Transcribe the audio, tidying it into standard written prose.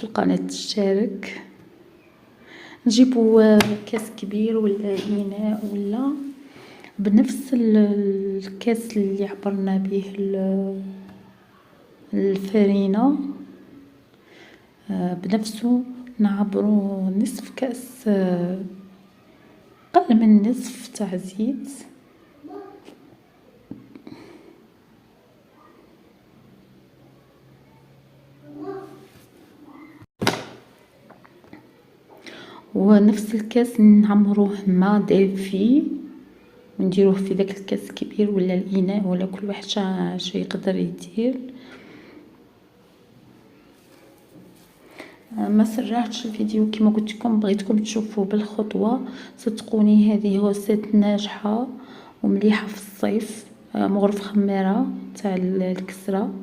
في القناة تشترك. نجيبو كاس كبير ولا اناء ولا بنفس الكاس اللي عبرنا به الفرينة، بنفسه نعبرو نصف كأس، قل من نصف تاع زيت. ونفس الكاس نعمروه ماء دافي ونديروه في داك الكاس الكبير ولا الاناء ولا كل واحد شا يقدر يدير. ما سرعتش الفيديو كما قلت لكم، بغيتكم تشوفوا بالخطوه. صدقوني هذه هوسات ناجحه ومليحه في الصيف، مغرف خميره تاع الكسره.